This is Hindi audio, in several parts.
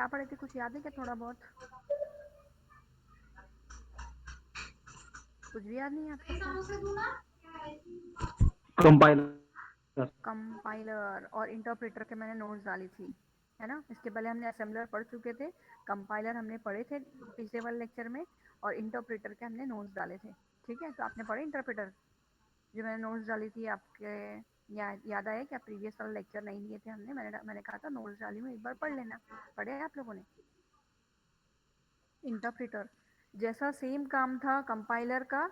क्या पढ़े थे, कुछ याद है क्या थोड़ा बहुत? कुछ भी याद नहीं है आप सबको? कंपाइलर और इंटरप्रेटर के मैंने नोट्स डाली थी, है ना। इसके पहले हमने असेंबलर पढ़ चुके थे, कंपाइलर हमने पढ़े थे पिछले वाले लेक्चर में, और इंटरप्रेटर के हमने नोट्स डाले थे। ठीक है, तो आपने पढ़े इंटरप्रेटर जो मैंने नोट्स डाली थी आपके? याद आया क्या? प्रीवियस वाला लेक्चर नहीं लिए थे हमने, मैंने कहा था नोट्स डाली हूँ, एक बार पढ़ लेना। पढ़े हैं आप लोगों ने? इंटरप्रेटर जैसा सेम काम था कंपाइलर का,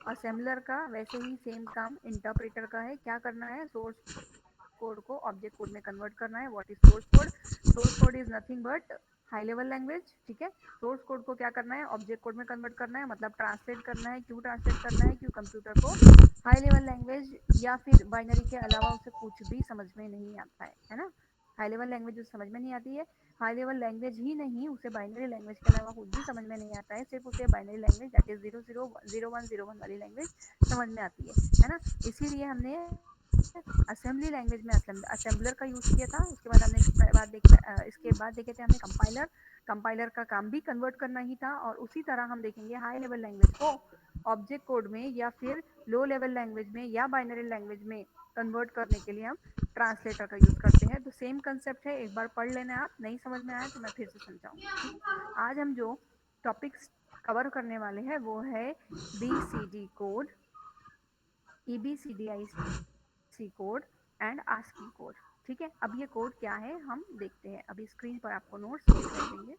असेंबलर का, वैसे ही सेम काम इंटरप्रेटर का है। क्या करना है? सोर्स कोड को ऑब्जेक्ट कोड में कन्वर्ट करना है। What is source code? Source code is nothing but high level language. ठीक है, सोर्स कोड को क्या करना है? ऑब्जेक्ट कोड में कन्वर्ट करना है, मतलब ट्रांसलेट करना है। क्यों ट्रांसलेट करना है? क्यों कंप्यूटर को हाई लेवल लैंग्वेज या फिर बाइनरी के अलावा उसे कुछ भी समझ में नहीं आता है ना। हाई लेवल लैंग्वेज उसे समझ में नहीं आती है, हाई लेवल लैंग्वेज ही नहीं, उसे बाइनरी लैंग्वेज के अलावा कुछ भी समझ में नहीं आता है, सिर्फ उसे बाइनरी लैंग्वेज दैट इज 0 0 0 1 0 1 वाली लैंग्वेज समझ में आती है ना। इसीलिए हमने असेंबली लैंग्वेज में असेंबलर का यूज किया था। उसके बाद हमने इसके बाद देखे थे हमने कंपाइलर। कंपाइलर का काम भी कन्वर्ट करना ही था, और उसी तरह हम देखेंगे हाई लेवल लैंग्वेज को ऑब्जेक्ट कोड में या फिर लो लेवल लैंग्वेज में या बाइनरी लैंग्वेज में कन्वर्ट करने के लिए हम ट्रांसलेटर का यूज करते हैं। तो सेम कंसेप्ट है, एक बार पढ़ लेना। आप नहीं समझ में आया तो मैं फिर से समझाऊंगी। ठीक, आज हम जो टॉपिक्स कवर करने वाले हैं वो है BCD code, EBCDIC code and ASCII code. ठीक है, अब ये कोड क्या है हम देखते हैं। अभी स्क्रीन पर आपको नोट्स दिखाई देंगे।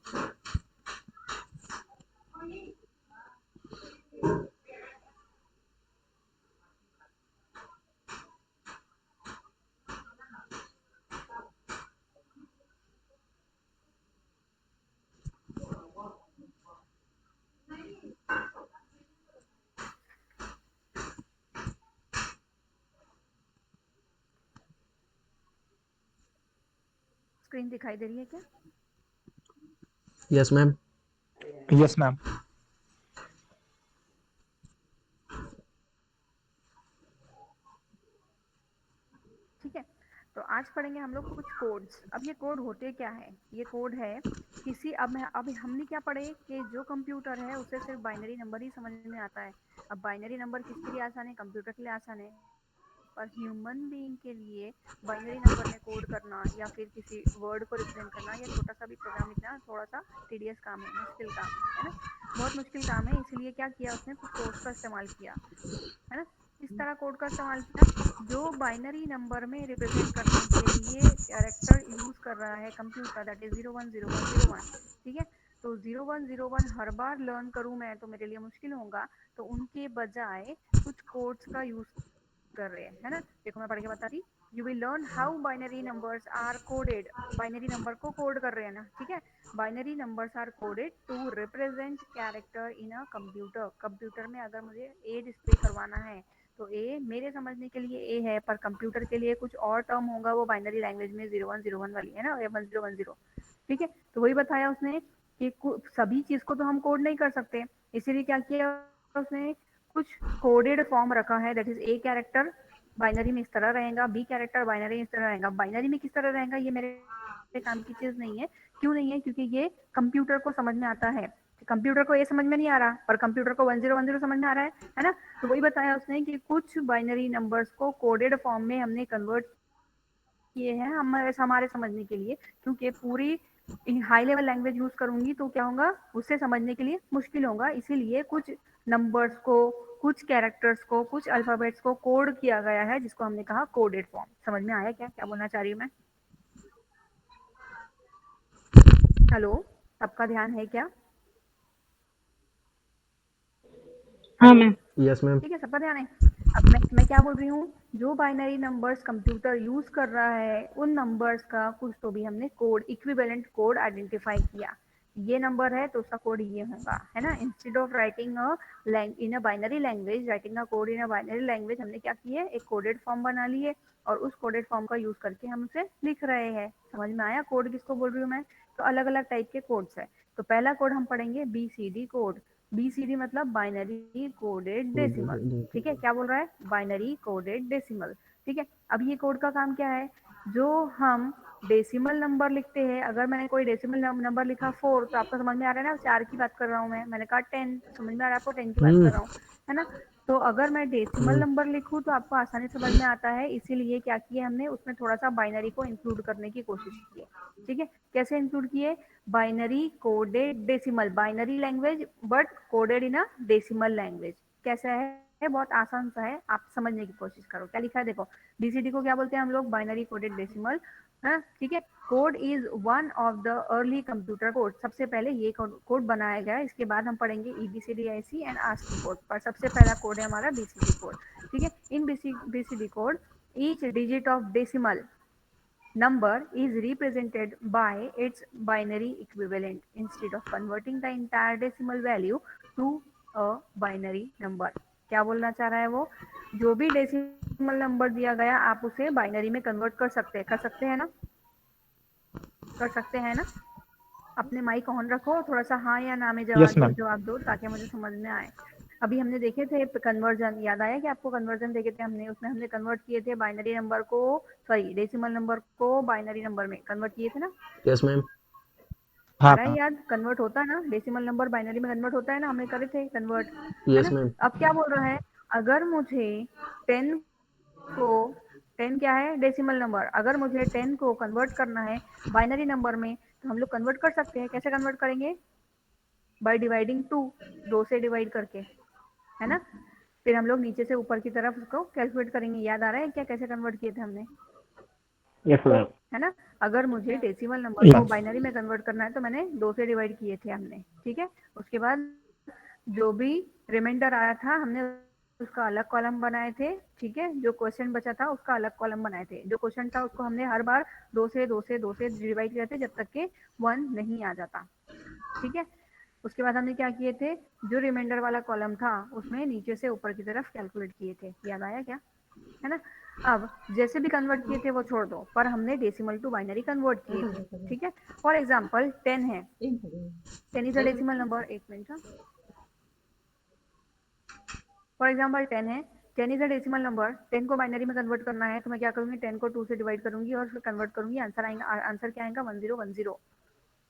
स्क्रीन दिखाई दे रही है क्या? Yes ma'am. Yes ma'am. ठीक है, तो आज पढ़ेंगे हम लोग कुछ कोड्स। अब ये कोड होते क्या है? ये कोड है किसी, अब हमने क्या पढ़े कि जो कंप्यूटर है उसे सिर्फ बाइनरी नंबर ही समझ में आता है। अब बाइनरी नंबर किसके लिए आसान है? कंप्यूटर के लिए आसान है, पर ह्यूमन बीइंग के लिए बाइनरी नंबर में कोड करना या फिर किसी वर्ड को रिप्रेजेंट करना या छोटा सा भी प्रोग्राम लिखना थोड़ा सा टीडियस काम है, मुश्किल काम है ना। बहुत मुश्किल काम है, इसीलिए क्या किया उसने? कुछ कोड्स का इस्तेमाल किया, है ना। किस तरह कोड का इस्तेमाल किया? जो बाइनरी नंबर में रिप्रेजेंट करने के लिए कैरेक्टर यूज कर रहा है कंप्यूटर, दैट इज 0 1 0 1 0 1। ठीक है, तो 0 1 0 1 हर बार लर्न करूं मैं तो मेरे लिए मुश्किल होगा, तो उनके बजाय कुछ कोड्स का यूज कर रहे हैं, है ना। देखो मैं पढ़ के बता रही। You will learn how binary numbers are coded. Binary number को कोड कर रहे हैं ना, ठीक है। Binary numbers are coded to represent character in a computer. Computer में अगर मुझे ए डिस्प्ले करवाना है तो ए मेरे समझने के लिए ए है, पर कंप्यूटर के लिए कुछ और टर्म होगा, वो बाइनरी लैंग्वेज में 0 1 0 1 वाली है ना, या 1 0 1 0। ठीक है, तो वही बताया उसने कि सभी चीज को तो हम कोड नहीं कर सकते, इसीलिए क्या किया उसने? कुछ कोडेड फॉर्म रखा है, that is a character binary में इस तरह रहेगा, बी कैरेक्टर बाइनरी में इस तरह रहेगा। बाइनरी में किस तरह रहेगा ये मेरे काम की चीज नहीं है। क्यों नहीं है? क्योंकि ये कंप्यूटर को समझ में आता है। कंप्यूटर को ये समझ में नहीं आ रहा, पर कंप्यूटर को 1 0 1 0 समझ में आ रहा है ना। तो वही बताया उसने कि कुछ बाइनरी नंबर्स को कोडेड फॉर्म में हमने कन्वर्ट किए हैं हम हमारे समझने के लिए, क्योंकि पूरी हाई लेवल लैंग्वेज यूज करूंगी तो क्या होगा? उससे समझने के लिए मुश्किल होगा, इसीलिए कुछ नंबर्स को, कुछ कैरेक्टर्स को, कुछ अल्फाबेट्स को कोड किया गया है, जिसको हमने कहा कोडेड फॉर्म। समझ में आया क्या क्या बोलना चाह रही हूँ मैं? हेलो, सबका ध्यान है क्या? हाँ हेलो, मैम। Yes ma'am. ठीक है, सबका ध्यान है। अब मैं क्या बोल रही हूँ? जो बाइनरी नंबर्स कंप्यूटर यूज कर रहा है उन नंबर्स का कुछ तो भी हमने कोड, इक्विवेलेंट कोड आइडेंटिफाई किया। ये नंबर है तो उसका कोड ये होगा, है ना। Instead of writing in a binary language, writing a code in a binary language, हमने क्या किया? एक कोडेड फॉर्म बना लिए, और उस कोडेड फॉर्म का यूज करके हम उसे लिख रहे हैं। समझ में आया कोड किसको बोल रही हूँ मैं? तो अलग अलग टाइप के कोड्स है। तो पहला कोड हम पढ़ेंगे BCD कोड। BCD मतलब बाइनरी कोडेड डेसिमल। ठीक है, क्या बोल रहा है? Binary coded decimal. ठीक है, अब ये कोड का काम क्या है? जो हम डेसिमल नंबर लिखते हैं, अगर मैंने कोई डेसिमल नंबर लिखा 4, तो आपको समझ में आ रहा है ना 4 की बात कर रहा हूँ मैं, मैंने कहा 10, समझ में आ रहा है आपको 10 की बात कर रहा हूँ, है ना। तो अगर मैं डेसिमल नंबर लिखूँ तो आपको आसानी समझ में आता है, इसीलिए क्या किया हमने, उसमें थोड़ा सा बाइनरी को इंक्लूड करने की कोशिश की है। ठीक है, कैसे इंक्लूड किए, binary coded decimal, binary language but coded in a decimal language. कैसा है, बहुत आसान सा है, आप समझने की कोशिश करो। क्या लिखा है देखो, बीसीडी को क्या बोलते हैं हम लोग, बाइनरी कोडेड डेसिमल, है, ठीक है। Code is one of the early computer code, सबसे पहले ये कोड बनाया गया, इसके बाद हम पढ़ेंगे EBCDIC एंड ASCII कोड, पर सबसे पहला कोड है हमारा बीसीडी कोड। ठीक है, in BCD code each digit of decimal number is represented by its binary equivalent instead of converting the entire decimal value to a binary number। क्या बोलना चाह रहा है वो, जो भी डेसिमल नंबर दिया गया आप उसे बाइनरी में कन्वर्ट कर सकते हैं ना, कर सकते हैं ना। अपने माइक ऑन रखो, थोड़ा सा हाँ या ना में यस मैम। जवाब दो ताकि मुझे समझ में आए। अभी हमने देखे थे कन्वर्जन, याद आया कि आपको कन्वर्जन देखे थे हमने, उसमें हमने कन्वर्ट किए थे बाइनरी नंबर को, सॉरी डेसिमल नंबर को बाइनरी नंबर में कन्वर्ट किए थे ना। Yes ma'am. आ हाँ रहा है याद, कन्वर्ट होता है ना, डेसिमल नंबर बाइनरी में कन्वर्ट होता है ना, हमने करे थे कन्वर्ट, है यस ना। मैम। अब क्या बोल रहा है, अगर मुझे 10 को, 10 क्या है डेसिमल नंबर, अगर मुझे 10 को कन्वर्ट करना है बाइनरी नंबर में, तो हम लोग कन्वर्ट कर सकते हैं। कैसे कन्वर्ट करेंगे, बाय डिवाइडिंग 2, 2 से डिवाइड करके, है ना। फिर हम लोग नीचे से ऊपर की तरफ उसको कैलकुलेट करेंगे। याद आ रहा है क्या कैसे कन्वर्ट किए थे हमने, यस मैम। है ना। अगर मुझे डेसिमल नंबर को बाइनरी में कन्वर्ट करना है तो मैंने 2 से डिवाइड किए थे हमने, ठीक है। उसके बाद जो भी रिमाइंडर आया था हमने उसका अलग कॉलम बनाए थे, ठीक है। जो क्वेश्चन बचा था उसका अलग कॉलम बनाए थे, जो क्वेश्चन था उसको हमने हर बार 2 से डिवाइड किया था जब तक के 1 नहीं आ जाता, ठीक है। उसके बाद हमने क्या किए थे, जो रिमाइंडर वाला कॉलम था उसमें नीचे से ऊपर की तरफ कैलकुलेट किए थे। याद आया क्या, है ना। अब जैसे भी कन्वर्ट किए थे वो छोड़ दो, पर हमने डेसिमल टू बाइनरी कन्वर्ट किए थे, ठीक है। फॉर एग्जाम्पल 10 है, 10 इज अ डेसिमल नंबर, एक मिनट, फॉर एग्जाम्पल 10 है, 10 इज अ डेसिमल नंबर, 10 को बाइनरी में कन्वर्ट करना है तो मैं क्या करूंगी, 10 को 2 से डिवाइड करूंगी और फिर कन्वर्ट करूंगी, आंसर आएगा, आंसर क्या आएगा 1010,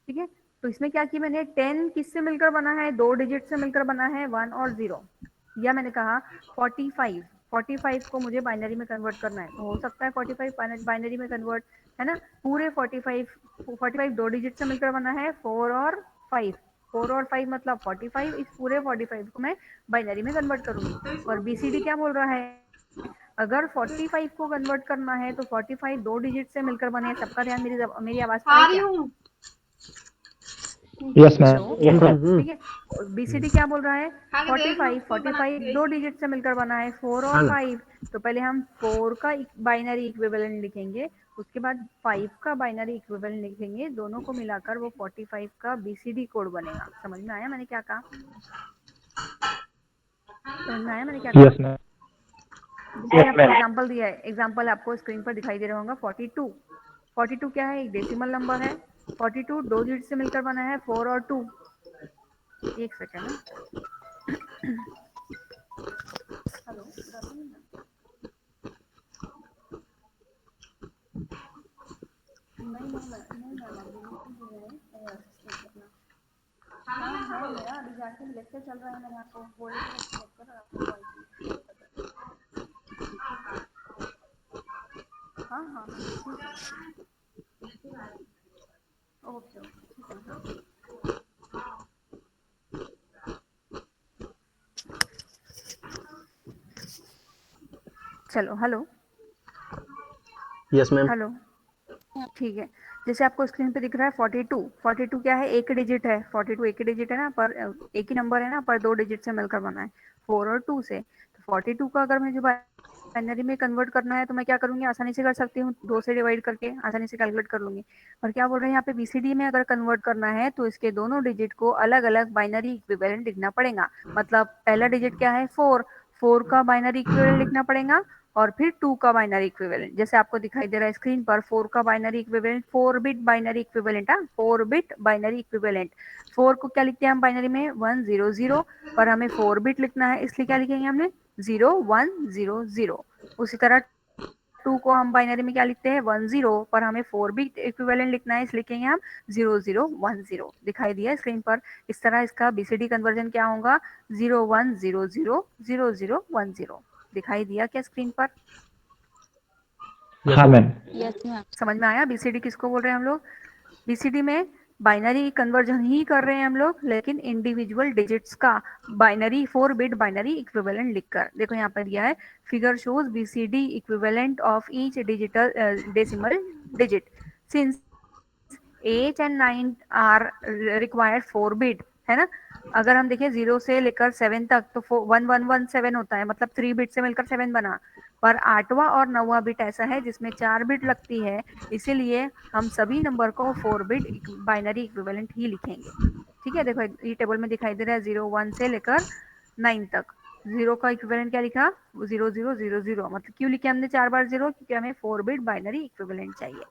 ठीक है। तो इसमें क्या किया मैंने, 10 किससे मिलकर बना है, 2 डिजिट से मिलकर बना है, 1 और 0। या मैंने कहा 45, 45 को मुझे बाइनरी में कन्वर्ट करना है, तो हो सकता है 45 बाइनरी में कन्वर्ट, है ना। पूरे 45 2 डिजिट से मिलकर बना है, 4 और 5, 4 और 5 मतलब 45, इस पूरे 45 को मैं बाइनरी में कन्वर्ट करूंगी। और बीसीडी क्या बोल रहा है, अगर 45 को कन्वर्ट करना है तो 45 2 डिजिट से मिलकर बने। सबका ध्यान मेरी आवाज पर है क्या, yes ma'am. Hello, yes ma'am. ठीक है। बीसीडी क्या बोल रहा है, 45 दो डिजिट से मिलकर बना है, 4 और 5। तो पहले हम 4 का बाइनरी इक्विवेलेंट लिखेंगे, उसके बाद 5 का बाइनरी इक्विवेलेंट लिखेंगे, दोनों को मिलाकर वो 45 का बीसीडी कोड बनेगा। समझ में आया मैंने क्या कहा, समझ में आया मैंने क्या कहा। Yes ma'am. मैंने आपको एग्जांपल दिया है, एग्जांपल आपको स्क्रीन पर दिखाई दे रहा होगा। 42, 42 क्या है, एक डेसिमल नंबर है। 42 दो डिजिट से मिलकर बना है, 4 और 2। एक सेकेंड ना, हेलो, नहीं नहीं नहीं मैम, अभी नहीं है अपना काम है मेरा, अभी जाके लेक्चर चल रहा है, मैंने आपको बोले थे लेक्चर, आपको कॉल की। हाँ हाँ हाँ ठीक है, ओके ओके ठीक है हाँ। चलो हेलो, यस मैम। हेलो, ठीक है। जैसे आपको स्क्रीन पे दिख रहा है 42, 42 क्या है, एक डिजिट है, 42 एक ही डिजिट है ना, पर एक ही नंबर है ना, पर 2 डिजिट से मिलकर बना है, 4 और 2 से। तो 42 का अगर मुझे बाइनरी में कन्वर्ट करना है तो मैं क्या करूंगी, आसानी से कर सकती हूँ, 2 से डिवाइड करके आसानी से कैलकुलेट कर लूंगी। और क्या बोल रहे हैं यहाँ पे, बीसीडी में अगर कन्वर्ट करना है तो इसके दोनों डिजिट को अलग अलग बाइनरी इक्विवेलेंट लिखना पड़ेगा। मतलब पहला डिजिट क्या है 4, 4 का बाइनरी इक्विवेलेंट लिखना पड़ेगा, और फिर 2 का बाइनरी इक्विवेलेंट, जैसे आपको दिखाई दे रहा है स्क्रीन पर, 4 का binary equivalent, 4 bit binary equivalent, हाँ 4 बिट बाइनरी इक्विवेलेंट। 4 को क्या लिखते हैं हम बाइनरी में, 100, पर हमें 4 बिट लिखना है इसलिए क्या लिखेंगे हमने, 0100। उसी तरह 2 को हम बाइनरी में क्या लिखते हैं 10, पर हमें 4 बिट इक्विवेलेंट लिखना है, इसलिए लिखेंगे हम 0010। दिखाई दिया स्क्रीन पर। इस तरह इसका बीसीडी कन्वर्जन क्या होगा 01000010। दिखाई दिया क्या स्क्रीन पर? हाँ मैम। Yes ma'am. समझ में आया बीसीडी किसको बोल रहे हैं हम लोग? बीसीडी में बाइनरी कन्वर्जन ही कर रहे हैं हम लोग, लेकिन इंडिविजुअल डिजिट्स का बाइनरी 4 बिट बाइनरी इक्विवेलेंट लिखकर। देखो यहाँ पर दिया है figure shows BCD equivalent of each digital decimal digit since 8 and 9 are required 4 bit, है ना। अगर हम देखें 0 से लेकर 7 तक तो 1117 होता है, मतलब 3 बिट से मिलकर 7 बना। पर 8वां और 9वां बिट ऐसा है जिसमें 4 बिट लगती है, इसीलिए हम सभी नंबर को 4 बिट बाइनरी इक्विवेलेंट ही लिखेंगे। ठीक है, देखो ये टेबल में दिखाई दे रहा है 01 से लेकर 9 तक। 0 का इक्विवेलेंट क्या लिखा 0000, मतलब क्यों लिखे हमने 4 बार 0? क्योंकि हमें 4 बिट बाइनरी इक्विवेलेंट चाहिए।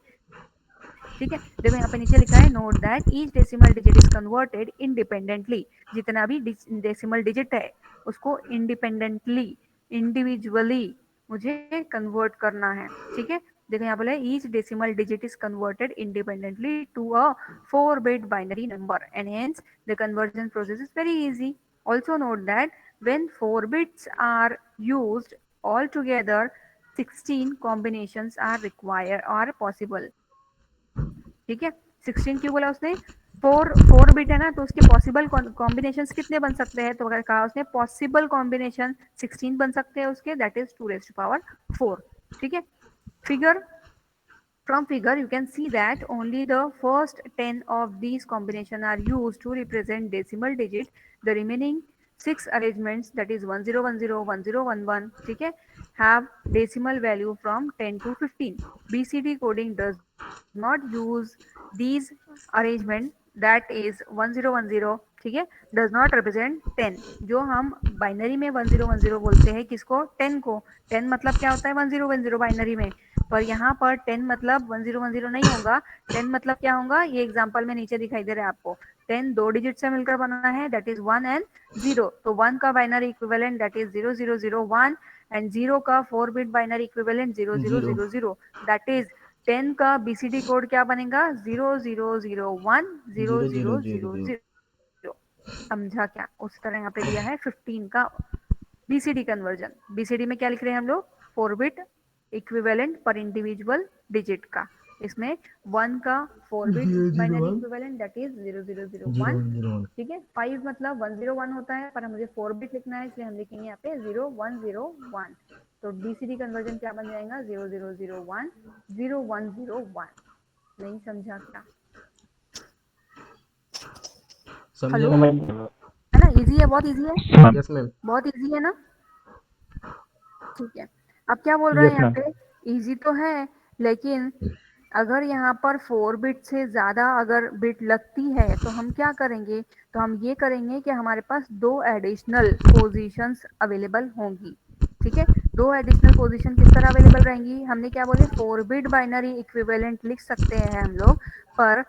ठीक है, देखो यहाँ पे नीचे लिखा है note that each decimal digit is converted independently. जितना भी डेसिमल डिजिट है उसको इंडिपेंडेंटली, इंडिविजुअली मुझे कन्वर्ट करना है। ठीक है, देखो यहाँ बोले each decimal digit is converted independently to a 4 bit binary number and hence the conversion process is very easy. Also note that when 4 bits are used all together 16 combinations are required or possible। ठीक है, 16 क्यों बोला उसने? 4 बिट है ना, तो उसके पॉसिबल कॉम्बिनेशन कितने बन सकते हैं? तो अगर कहा उसने पॉसिबल कॉम्बिनेशन 16 बन सकते हैं उसके, दैट इज 2⁴। ठीक है, figure from figure you can see that only the first 10 of these combination are used to represent decimal digit, the remaining 6 arrangements that is 1010 1011, ठीक है, have decimal value from 10 to 15। BCD coding does not use these arrangement that is 1010, ठीक है, does not represent 10। जो हम बाइनरी में 1010 बोलते हैं किसको? 10 को। 10 मतलब क्या होता है 1010 बाइनरी में, पर यहाँ पर 10 मतलब 1010 नहीं होगा। 10 मतलब क्या होगा? ये एग्जांपल में नीचे दिखाई दे रहा है आपको। 10 दो डिजिट से मिलकर बना है, दैट इज 1 एंड 0। तो 1 का binary equivalent that is 0001 and 0 का 4 bit binary equivalent 0000, that is 10 का बीसीडी कोड क्या बनेगा 00010000। समझा क्या? उस तरह यहाँ पे दिया है 15 का बीसीडी कन्वर्जन। बीसीडी में क्या लिख रहे हैं हम लोग? 4 बिट इक्विवेलेंट पर इंडिविजुअल डिजिट का। इसमें 1 का 4 bit binary equivalent that is 0001। ठीक है, 5 मतलब 101 होता है, पर मुझे 4 बिट लिखना है इसलिए हम लिखेंगे यहाँ पे 0101। तो बीसीडी कन्वर्जन क्या बन जाएगा 0001 0101। नहीं समझा क्या? हेलो, है ना? इजी है, बहुत इजी है। Yes ma'am. बहुत इजी है ना? ठीक है, अब क्या बोल रहे हैं यस यहाँ मैम। पे? इजी तो है, लेकिन अगर यहाँ पर 4 बिट से ज़्यादा अगर बिट लगती है तो हम क्या करेंगे? तो हम ये करेंगे कि हमारे पास 2 एडिशनल पोजीशंस अवेलेबल होंगी। ठीक है, 2 एडिशनल पोजीशन किस तरह अवेलेबल रहेंगी? हमने क्या बोले 4 बिट बाइनरी इक्विवेलेंट लिख सकते हैं हम लोग, पर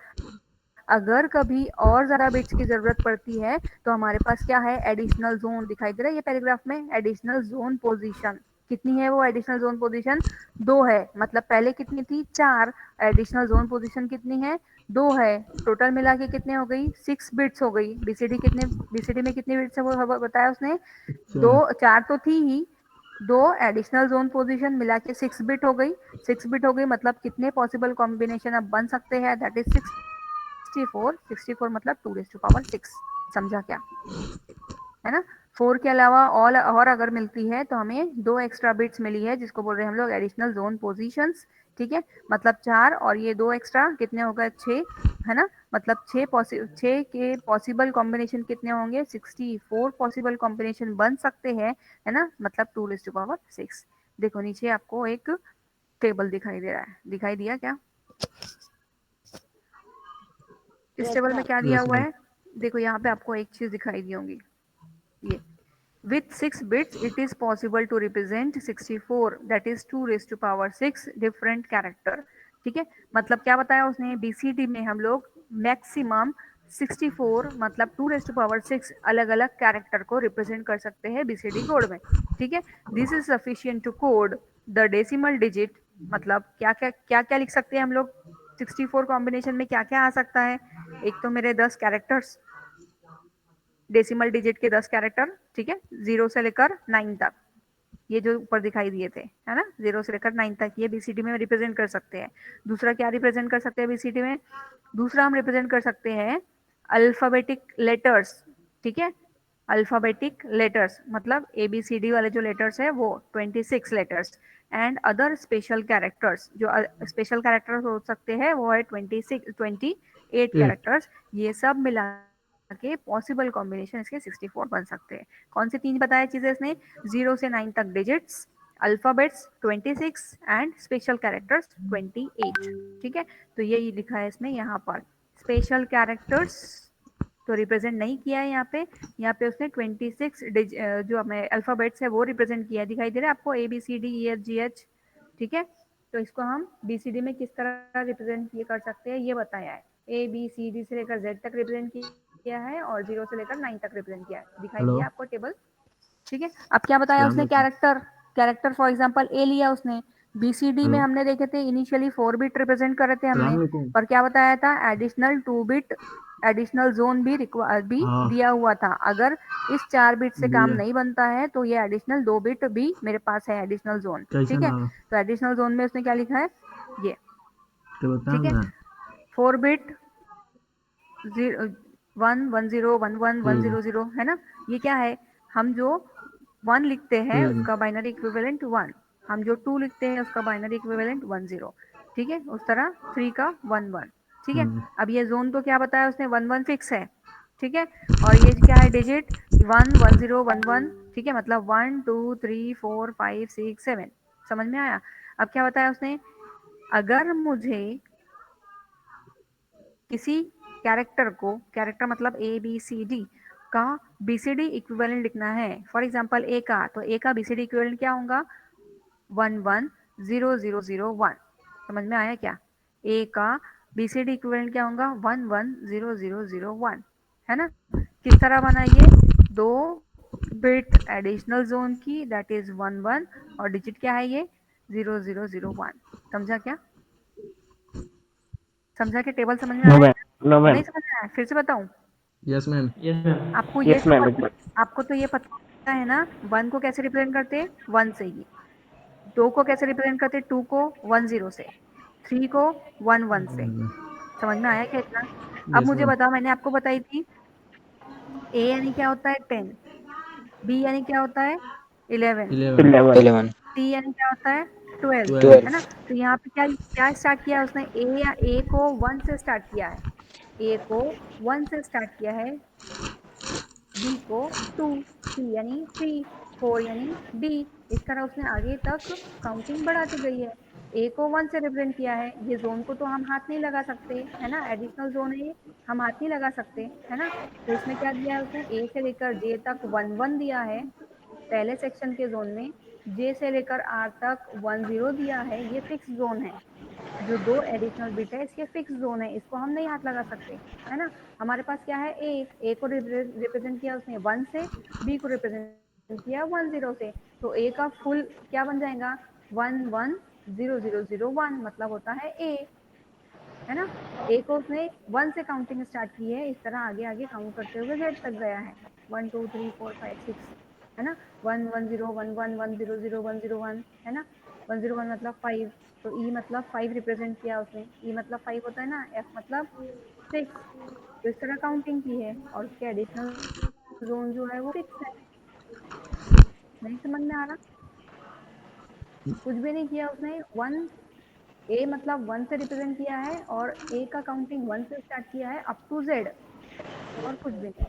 अगर कभी और ज़्यादा बिट्स की ज़रूरत पड़ती है तो हमारे पास क्या है? एडिशनल ज़ोन दिखाई दे रहा है ये पैराग्राफ में। एडिशनल ज़ोन पोजीशन कितनी है? वो एडिशनल ज़ोन पोजीशन 2 है। मतलब पहले कितनी थी? 4। एडिशनल ज़ोन पोजीशन कितनी है? 2 है। टोटल मिला के कितने हो गई? 6 बिट्स हो गई। बीसीडी में कितने बिट्स है वो बताया उसने? 2 4 तो थी ही, 2 एडिशनल जोन पोजीशन मिला के 6 बिट हो गई। 6 बिट हो गई मतलब कितने पॉसिबल कॉम्बिनेशन अब बन सकते हैं? That is 64। 64 मतलब 2⁶। समझा क्या? है ना? 4 के अलावा और अगर मिलती है तो हमें 2 एक्स्ट्रा बिट्स मिली है जिसको बोल रहे हैं हम लोग एडिशनल जोन पोजीशंस। ठीक है, मतलब 4 और ये 2 एक्स्ट्रा कितने हो गए? 6, है ना? मतलब 6 के पॉसिबल कॉम्बिनेशन कितने होंगे? 64 पॉसिबल कॉम्बिनेशन बन सकते हैं, है ना? मतलब 2⁶। देखो नीचे आपको एक टेबल दिखाई दे रहा है, दिखाई दिया क्या? इस Yes, टेबल में ma'am. क्या दिया हुआ है? देखो यहाँ पे आपको एक चीज दिखाई दी होंगी, ये with 6 bits it is possible to represent 64, that is 2⁶ different character। ठीक है, मतलब क्या बताया उसने? बीसीडी में हम लोग मैक्सिमम 64 मतलब 2⁶ अलग अलग कैरेक्टर को रिप्रेजेंट कर सकते हैं बीसीडी कोड में। ठीक है, this is sufficient to code the decimal digit मतलब क्या क्या लिख सकते हैं हम लोग 64 कॉम्बिनेशन में, क्या क्या आ सकता है। एक तो मेरे 10 कैरेक्टर्स, डेसिमल डिजिट के 10 कैरेक्टर, ठीक है, 0 से लेकर 9 तक, ये जो ऊपर दिखाई दिए थे, है ना, 0 से लेकर 9 तक, ये बीसीडी में रिप्रेजेंट कर सकते हैं। दूसरा क्या रिप्रेजेंट कर सकते हैं बीसीडी में, दूसरा हम रिप्रेजेंट कर सकते हैं अल्फाबेटिक लेटर्स, ठीक है, अल्फाबेटिक लेटर्स मतलब ए बी सी डी वाले जो लेटर्स है वो 26 letters, and other special characters, जो स्पेशल कैरेक्टर्स हो सकते हैं वो है 28 8. कैरेक्टर्स, ये सब मिला के पॉसिबल कॉम्बिनेशन इसके 64 बन सकते हैं। कौन से तीन बताया चीजें इसने, 0 से 9 तक digits, alphabets 26 and special characters 28, ठीक है। तो ये लिखा है इसमें यहाँ पर स्पेशल कैरेक्टर्स तो रिप्रेजेंट नहीं किया है यहाँ पे उसने 26 जो हमें अल्फाबेट्स है वो रिप्रेजेंट किया है, दिखाई दे रहा है आपको, A B C D E F G H, ठीक है। तो इसको हम बीसीडी में किस तरह रिप्रेजेंट ये कर सकते हैं ये बताया है, ए बी सी डी से लेकर जेड तक रिप्रेजेंट किया है और 0 से लेकर 9 तक रिप्रेजेंट किया है, दिखाई हेलो, दिया आपको टेबल, ठीक है। अब क्या बताया सलाम उसने, अलैकुम। कैरेक्टर, कैरेक्टर फॉर एग्जांपल ए लिया उसने, बीसीडी में हेलो, हमने देखे थे इनिशियली 4 बिट रिप्रेजेंट कर रहे थे सलाम हमने, अलैकुम। पर क्या बताया था एडिशनल 2 बिट एडिशनल जोन भी हाँ, दिया हुआ था, अगर इस 4 बिट से काम ये नहीं बनता है तो ये एडिशनल 2 बिट भी मेरे पास है एडिशनल जोन, कैसे ठीक है। ना तो एडिशनल जोन में उसने क्या लिखा है ये, तो ठीक है, बताऊंगा। 4 बिट 1 1 0 1 1 1 0 0 है ना, ये क्या है, हम जो 1 लिखते हैं हम्म, उसका बाइनरी इक्विवेलेंट 1, हम जो 2 लिखते हैं उसका बाइनरी इक्विवेलेंट 1 0, ठीक है, उस तरह 3 का 1 1, ठीक है। हम्म, अब ये जोन तो क्या बताया उसने 1 1 फिक्स है, ठीक है, और ये क्या है डिजिट 1 1 0 1 1, ठीक है, मतलब 1 2 3 4 5 6 7, समझ में आया। अब क्या बताया उसने, अगर मुझे किसी कैरेक्टर को, कैरेक्टर मतलब ए बी सी डी का बीसीडी इक्विवेलेंट लिखना है, फॉर एग्जांपल ए का, तो ए का बीसीडी इक्विवेलेंट क्या होगा 1 1 0 0 0 1, समझ में आया क्या, ए का बीसीडी इक्विवेलेंट क्या होगा 1 1 0 0 0 1, है ना। किस तरह बना ये, 2 बिट एडिशनल जोन की दैट इज 1 1, और डिजिट क्या है ये 0 0 0 1, समझा क्या, समझा क्या, टेबल समझ में आ नो रहा है मैम, नो क्या, मैम। नहीं समझ में आया, फिर से बताऊं, यस मैम। Yes ma'am. आपको ये यस तो मैम, पता, बिल्कुल। आपको तो ये पता है ना, 1 को कैसे रिप्रेजेंट करते हैं 1 से ही, 2 को कैसे रिप्रेजेंट करते हैं 2 को 1 0 से, 3 को 1 1 से, समझ में आया क्या इतना। अब यस मुझे मैम। बताओ, मैंने आपको बताई थी ए यानी क्या होता है 10, बी यानी क्या होता है 11, 11। 11 सी यानी क्या होता है 12, 12 है ना। तो यहाँ पे क्या क्या स्टार्ट किया है उसने, ए को 1 से स्टार्ट किया है, ए को 1 से स्टार्ट किया है, बी को 2, सी यानी 3, 4 यानी डी, इस तरह उसने आगे तक काउंटिंग बढ़ाती गई है। ए को 1 से रिप्रेजेंट किया है, ये जोन को तो हम हाथ नहीं लगा सकते, है ना, एडिशनल जोन है ये, हम हाथ नहीं लगा सकते, है ना। तो इसमें क्या दिया है उसने, ए से लेकर जे तक 1 1 दिया है पहले सेक्शन के जोन में, जे से लेकर आर तक 1 0 दिया है, ये फिक्स जोन है, जो 2 एडिशनल बिट है इसके फिक्स जोन है, इसको हम नहीं हाथ लगा सकते, है ना। हमारे पास क्या है, ए को रिप्रेजेंट किया उसने 1 से, बी को रिप्रेजेंट किया 1 0 से, तो ए का फुल क्या बन जाएगा 1 1 0 0 0 1, मतलब होता है ए, है ना। ए को उसने 1 से काउंटिंग स्टार्ट की है, इस तरह आगे आगे काउंट करते हुए जेड तक गया है, 1 2 3 4 5 6, है ना, 1 1 0 1 1 1 0 0 1 0 1, है ना, 1 0 1 मतलब 5, तो ई मतलब 5 रिप्रेजेंट किया उसने, ई मतलब 5 होता है ना, एफ मतलब 6, तो इस तरह काउंटिंग की है, और उसके एडिशनल जोन जो है वो फिक्स है, नहीं समझ में आ रहा, कुछ भी नहीं किया उसने, 1, ए मतलब 1 से रिप्रेजेंट किया है और ए का काउंटिंग 1 से स्टार्ट किया है अप टू जेड, और कुछ भी नहीं,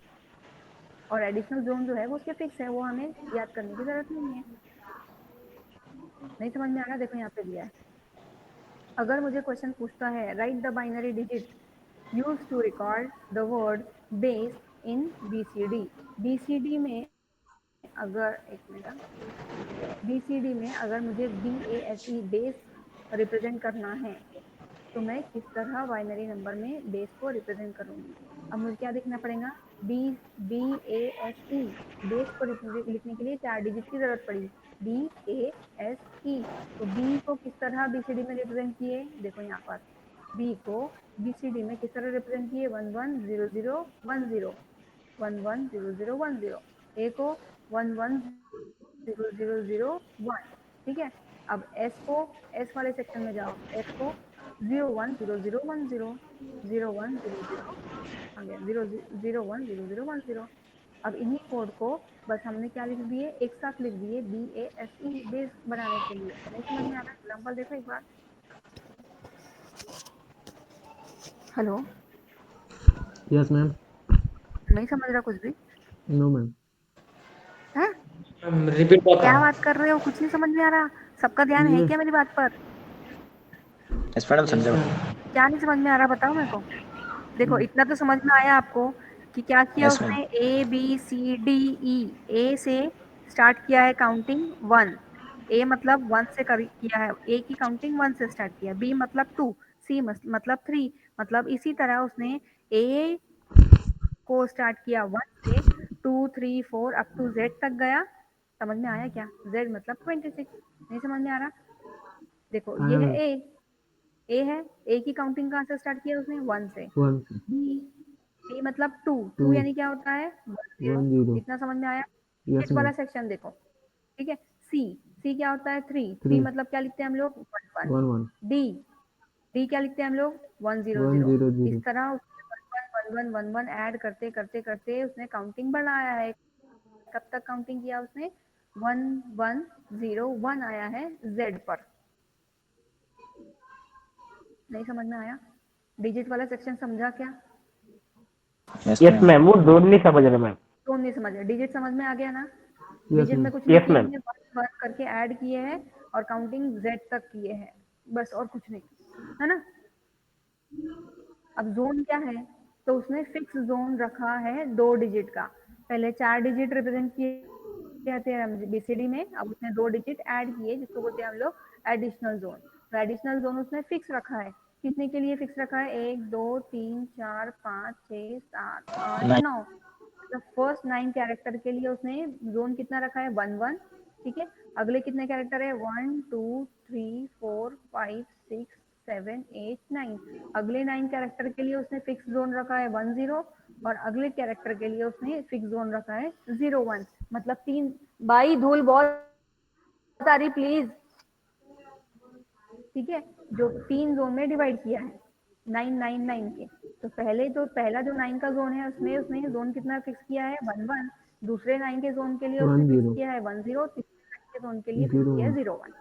और एडिशनल जोन जो है वो उसके फिक्स है, वो हमें याद करने की जरूरत नहीं है, नहीं समझ में आ रहा, देखो यहाँ पे दिया है, अगर मुझे क्वेश्चन पूछता है write the binary digit use to record the word base in BCD, BCD में अगर एक मिनट, बीसीडी में अगर मुझे BASE बेस रिप्रेजेंट करना है तो मैं किस तरह बाइनरी नंबर में बेस को रिप्रेजेंट करूंगी, अब मुझे क्या देखना पड़ेगा, B B A S E, base को लिखने के लिए 4 डिजिट की जरूरत पड़ी, बी ए एस ई। तो बी को किस तरह बीसीडी में रिप्रेजेंट किए, देखो यहाँ पर बी को बीसीडी में किस तरह रिप्रेजेंट किए, 110010, 110010। ए को 110001, ठीक है। अब एस को, एस वाले सेक्शन में जाओ, एस को 010010, 0100 आ गया, 0010010। अब इन्हीं कोड को बस हमने क्या लिख दिए, एक साथ लिख दिए, B A S E, base बनाने के लिए। नहीं समझ में आ रहा, एग्जाम्पल देखो एक बार। Hello, Yes, ma'am. नहीं समझ रहा कुछ भी No, ma'am. है? रिपीट क्या बात कर रहे हो, कुछ नहीं समझ में आ रहा? सबका ध्यान है Yes. क्या मेरी बात पर? यस मैडम, समझा। क्या नहीं समझ में आ रहा, बताओ मेरे को। देखो इतना तो समझ में आया आपको कि क्या किया यस मैम। उसने, ए बी सी डी ई, ए से स्टार्ट किया है काउंटिंग 1, ए मतलब 1 से किया है, ए की काउंटिंग 1 से स्टार्ट किया, बी मतलब 2, सी मतलब 3, मतलब इसी तरह उसने ए को स्टार्ट किया 1 से 2 3 4 अप टू जेड तक गया। समझ में आया क्या? जेड मतलब 26। नहीं समझ में आ रहा? देखो ये है I ए, ए है, ए की काउंटिंग कहाँ से स्टार्ट किया उसने, 1 से। one, बी, बी मतलब 2, 2 two, यानी क्या होता है, 10। 10. इतना समझ में आया? Yes, डिजिट वाला ma'am. सेक्शन देखो, ठीक है। सी, सी क्या होता है, 3, 3 Three, मतलब क्या लिखते हैं हम लोग, 1 1। one, one, डी, डी क्या लिखते हैं हम लोग, 1 0 one, 0। zero, इस zero. तरह उसने 1 1 1 1 1 ऐड करते करते करते उसने काउंटिंग बढ़ाया है। कब तक काउंटिंग किया उसने, 1 1 0 1 आया है जेड पर। नहीं समझ में आया? डिजिट वाला सेक्शन समझा क्या? यस मैम, वो दोनों नहीं समझ रहे मैम। तो नहीं समझ रहे, डिजिट समझ में आ गया ना? Yes, डिजिट में ma'am. कुछ नहीं यस किया मैम। हमने, वन वन करके ऐड किए हैं और काउंटिंग जेड तक किए हैं, बस और कुछ नहीं, है ना? अब जोन क्या है, तो उसने फिक्स जोन रखा है 2 डिजिट का। पहले 4 डिजिट रिप्रेजेंट किए थे बीसीडी में, अब उसने 2 डिजिट ऐड किए जिसको बोलते हैं हम लोग एडिशनल जोन। तो एडिशनल जोन उसने फिक्स रखा है, कितने के लिए फिक्स रखा है, 1 2 3 4 5 6 7 8 नाइन। 9। मतलब फर्स्ट 9 कैरेक्टर के लिए उसने जोन कितना रखा है, 1 1, ठीक है। अगले कितने कैरेक्टर है, 1 2 3 4 5 6 7 8 9। अगले 9 कैरेक्टर के लिए उसने फिक्स जोन रखा है 1 0, और अगले कैरेक्टर के लिए उसने फिक्स जोन रखा है 0 1। मतलब 3, बाई धूल बहुत आ रही प्लीज, ठीक है। जो 3 जोन में डिवाइड किया है 9 9 9 के। तो पहले तो पहला जो 9 का जोन है उसमें उसने जोन कितना फिक्स किया है, 1 1। दूसरे 9 के जोन के लिए उसने One, फिक्स zero, किया है 1 0। तीसरे 9 के जोन के लिए फिक्स zero, किया है one. 0 1।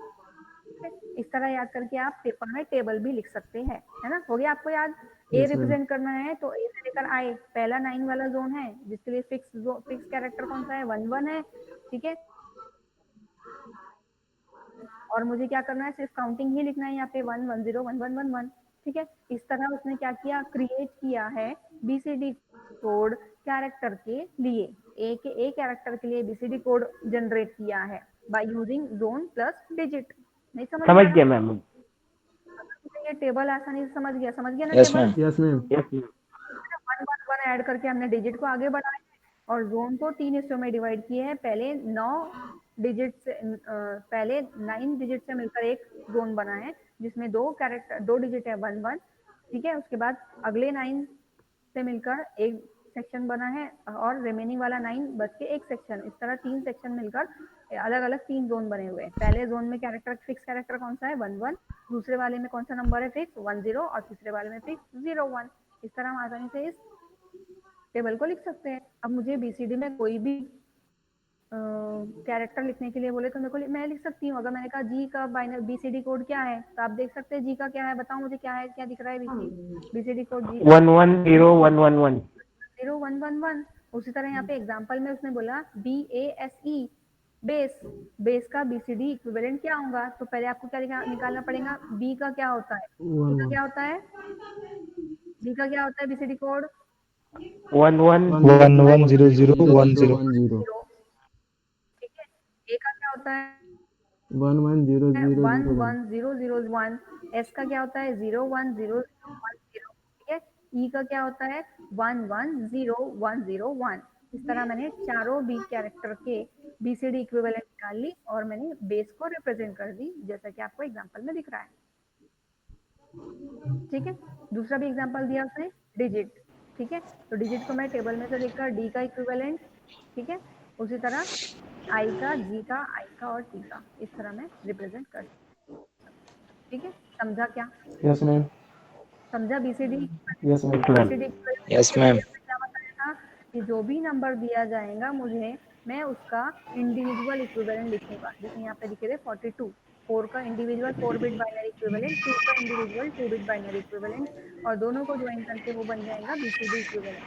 इस तरह याद करके आप पेपर में टेबल भी लिख सकते हैं, है ना? हो गया आपको याद? ए Yes, ma'am. रिप्रेजेंट करना है तो ए से लेकर आई, पहला 9 वाला जोन है जिसके लिए फिक्स कैरेक्टर कौन सा है, 1 1 है, ठीक है। और मुझे क्या करना है, सिर्फ काउंटिंग ही लिखना है यहाँ पे, 1 1 0 1 1 1 1, ठीक है। इस तरह उसने क्या किया, क्रिएट किया है बीसीडी कोड कैरेक्टर के लिए। ए कैरेक्टर के लिए बीसीडी कोड जनरेट किया है by using zone plus digit. नहीं समझ में आ समझ रहा? गया मैम। ये टेबल आसानी से समझ गया ना yes table? Ma'am. Yes, ma'am. Yes ma'am. 1 1 1 add करके हमने डिजिट को आगे बढ़ाया है और जोन को 3 हिस्सों में डिवाइड किए हैं। पहले 9 डिजिट से पहले 9 डिजिट से मिलकर एक जोन बना है जिसमें 2 डिजिट है 1 1, ठीक है। उसके बाद अगले 9 से मिलकर एक सेक्शन बना है और रिमेनिंग वाला 9 बच के एक सेक्शन। इस तरह 3 सेक्शन मिलकर अलग अलग 3 जोन बने हुए हैं। पहले जोन में कैरेक्टर फिक्स कैरेक्टर कौन सा है, 1 1। दूसरे वाले में कौन सा नंबर है फिक्स, 1 0। और तीसरे वाले में फिक्स 0 1। इस तरह हम आसानी से इस टेबल को लिख सकते हैं। अब मुझे बीसीडी में कोई भी कैरेक्टर लिखने के लिए बोले तो मेरे को मैं लिख सकती हूँ। अगर मैंने कहा जी का बाइनरी बीसीडी कोड क्या है, तो आप देख सकते हैं जी का क्या है, बताओ मुझे क्या है, क्या दिख रहा है बीसीडी कोड जी का, 1 1 0 1 1 1। 0 1 1 1। उसी तरह यहाँ पे एग्जाम्पल में उसने बोला B A S E, base, base का बीसीडी इक्विवेलेंट क्या होगा, तो पहले आपको क्या निकालना पड़ेगा, बी का क्या होता है, बी One, का one. क्या होता है, बी का क्या होता है BCD code, 1 1 One, zero, 1 1 zero, 0 0 zero, 1 zero, 0 one, zero. 0, ठीक है। ए का क्या होता है, 11 0 0 one 0 1. One zero zero one. S का क्या होता है, 0 1 0 0 1 0, ठीक है। ई का क्या होता है 110101। इस तरह मैंने चारों बी कैरेक्टर के बीसीडी इक्विवेलेंट निकाल ली और मैंने बेस को रिप्रेजेंट कर दी, जैसा कि आपको एग्जांपल में दिख रहा है। ठीक है, दूसरा भी एग्जांपल दिया उसने डिजिट। ठीक है, तो डिजिट को मैं टेबल में से देखकर डी का इक्विवेलेंट, ठीक है, उसी तरह आई का, जी का, आई का और टी का इस तरह मैं रिप्रेजेंट कर। ठीक है, समझा क्या? Yes, ma'am. समझा BCD? Yes, ma'am. BCD yes के मैम। बारे में क्या बताया था कि जो भी नंबर दिया जाएगा मुझे, मैं उसका इंडिविजुअल इक्विवेलेंट लिखूंगा, जैसे यहाँ पे लिखे थे 42। 4 का इंडिविजुअल 4 बिट बाइनरी इक्विवेलेंट, 2 का इंडिविजुअल 2 बिट बाइनरी इक्विवेलेंट, और दोनों को ज्वाइन करके वो बन जाएगा बीसीडी इक्विवेलेंट,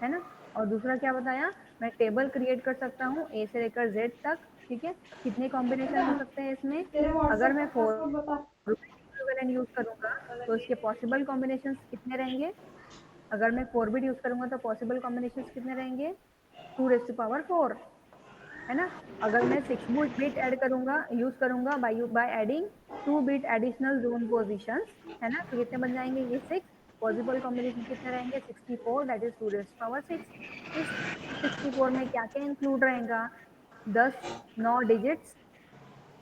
है ना। और दूसरा क्या बताया, मैं टेबल क्रिएट कर सकता हूँ ए से लेकर जेड तक। ठीक है, कितने कॉम्बिनेशन हो सकते हैं इसमें? अगर मैं 4 इक्विवेलेंट यूज करूंगा तो इसके पॉसिबल कॉम्बिनेशंस कितने रहेंगे? अगर मैं 4 बिट यूज करूंगा तो पॉसिबल कॉम्बिनेशंस कितने रहेंगे? 2⁴ है ना। अगर मैं 6 बिट ऐड करूंगा, यूज करूंगा by adding 2 bit additional zone positions, है ना, तो कितने बन जाएंगे ये 6। पॉसिबल कॉम्बिनेशन कितने रहेंगे? 64, दैट इज 2⁶। इस 64 में क्या क्या इंक्लूड रहेगा? 10 9 डिजिट्स,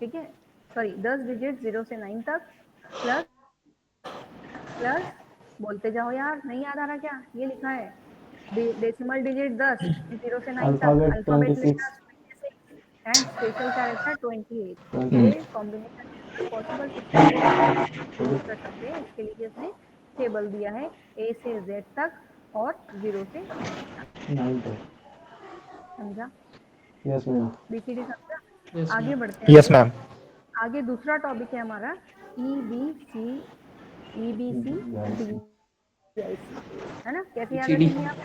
ठीक है, सॉरी 10 डिजिट 0 से 9 तक, प्लस प्लस बोलते जाओ यार, नहीं याद आ रहा क्या? ये लिखा है डेसिमल डिजिट 10 0 से 9 तक, Alphabet alphabet 26. Letters 26 and special character 28। 20. ये कॉम्बिनेशन पॉसिबल 64 यूज कर सकते हैं। इसके लिए इसने टेबल दिया है ए से जेड तक और 0 से 9 तक। 9. समझा? Yes, ma'am. बीसीडी समझा? Yes, आगे ma'am. बढ़ते हैं हम यस लोग। मैम। आगे दूसरा टॉपिक है हमारा E B C, E B C D I C, है ना। कैसे याद CD. रखेंगे आप?